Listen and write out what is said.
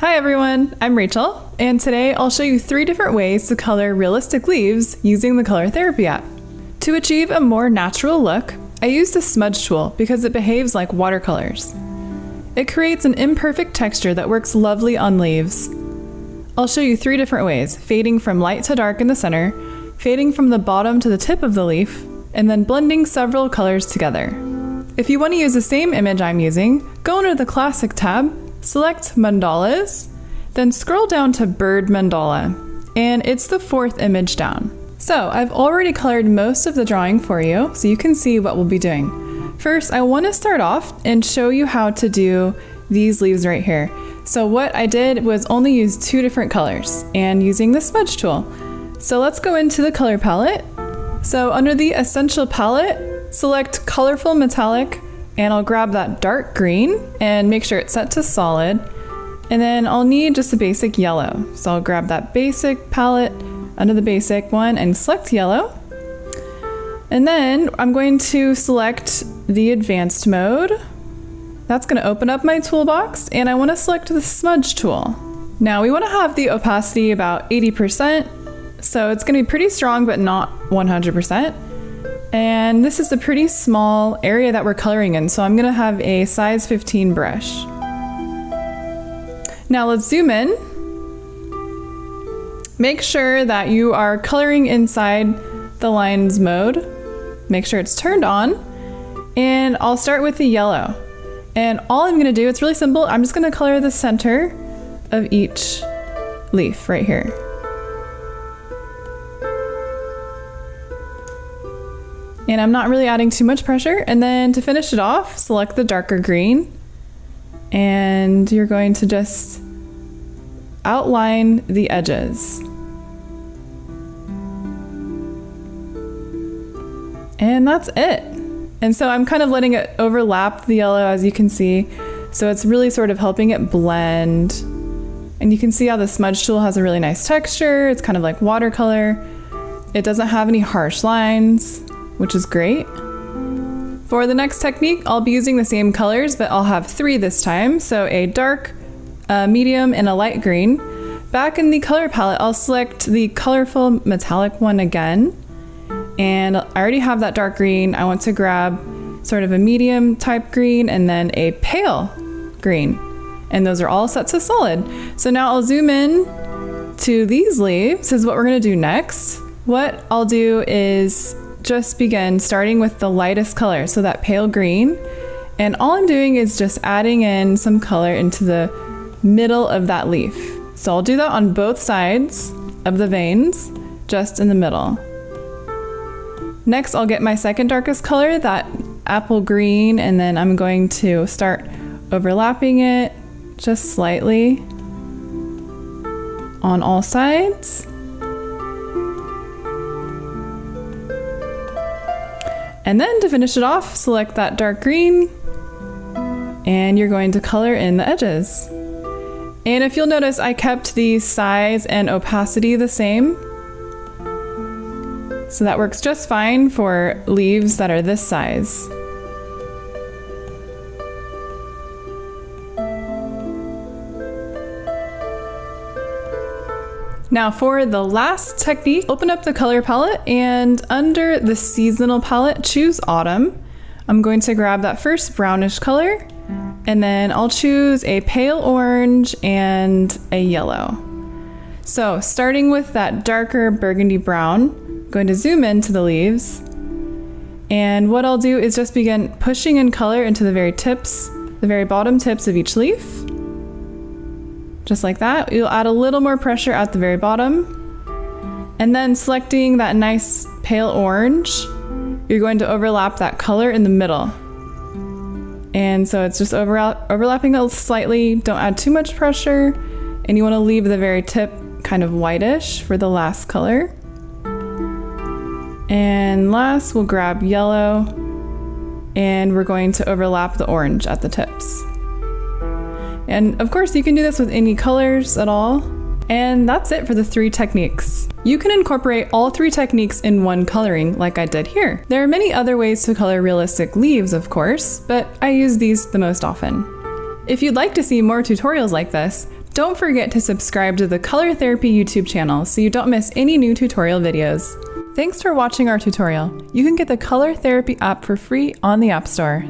Hi everyone, I'm Rachel, and today I'll show you 3 different ways to color realistic leaves using the Color Therapy app. To achieve a more natural look, I use the smudge tool because it behaves like watercolors. It creates an imperfect texture that works lovely on leaves. I'll show you 3 different ways: fading from light to dark in the center, fading from the bottom to the tip of the leaf, and then blending several colors together. If you want to use the same image I'm using, go under the Classic tab, select Mandalas, then scroll down to Bird Mandala, and it's the 4th image down. So I've already colored most of the drawing for you, so you can see what we'll be doing. First, I want to start off and show you how to do these leaves right here. So what I did was only use 2 different colors and using the smudge tool. So let's go into the color palette. So under the Essential palette, select Colorful Metallic, and I'll grab that dark green and make sure it's set to solid. And then I'll need just a basic yellow. So I'll grab that basic palette under the basic one and select yellow. And then I'm going to select the advanced mode. That's going to open up my toolbox, and I want to select the smudge tool. Now we want to have the opacity about 80%. So it's going to be pretty strong, but not 100%. And this is a pretty small area that we're coloring in, so I'm going to have a size 15 brush. Now let's zoom in. Make sure that you are coloring inside the lines mode. Make sure it's turned on. And I'll start with the yellow. And all I'm going to do, it's really simple, I'm just going to color the center of each leaf right here. And I'm not really adding too much pressure. And then to finish it off, select the darker green. And you're going to just outline the edges. And that's it. And so I'm kind of letting it overlap the yellow, as you can see. So it's really sort of helping it blend. And you can see how the smudge tool has a really nice texture. It's kind of like watercolor. It doesn't have any harsh lines, which is great. For the next technique, I'll be using the same colors, but I'll have 3 this time. So a dark, a medium, and a light green. Back in the color palette, I'll select the colorful metallic one again. And I already have that dark green. I want to grab sort of a medium type green and then a pale green. And those are all set to solid. So now I'll zoom in to these leaves. This is what we're gonna do next. What I'll do is just begin starting with the lightest color, so that pale green. And all I'm doing is just adding in some color into the middle of that leaf. So I'll do that on both sides of the veins, just in the middle. Next, I'll get my second darkest color, that apple green, and then I'm going to start overlapping it just slightly on all sides. And then to finish it off, select that dark green, and you're going to color in the edges. And if you'll notice, I kept the size and opacity the same. So that works just fine for leaves that are this size. Now for the last technique, open up the color palette, and under the seasonal palette, choose autumn. I'm going to grab that first brownish color, and then I'll choose a pale orange and a yellow. So starting with that darker burgundy brown, I'm going to zoom into the leaves. And what I'll do is just begin pushing in color into the very tips, the very bottom tips of each leaf. Just like that. You'll add a little more pressure at the very bottom. And then selecting that nice pale orange, you're going to overlap that color in the middle. And so it's just overlapping it slightly. Don't add too much pressure. And you want to leave the very tip kind of whitish for the last color. And last, we'll grab yellow, and we're going to overlap the orange at the tips. And of course, you can do this with any colors at all. And that's it for the 3 techniques. You can incorporate all 3 techniques in one coloring like I did here. There are many other ways to color realistic leaves, of course, but I use these the most often. If you'd like to see more tutorials like this, Don't forget to subscribe to the Color Therapy YouTube channel so you don't miss any new tutorial videos. Thanks for watching our tutorial. You can get the Color Therapy app for free on the App Store.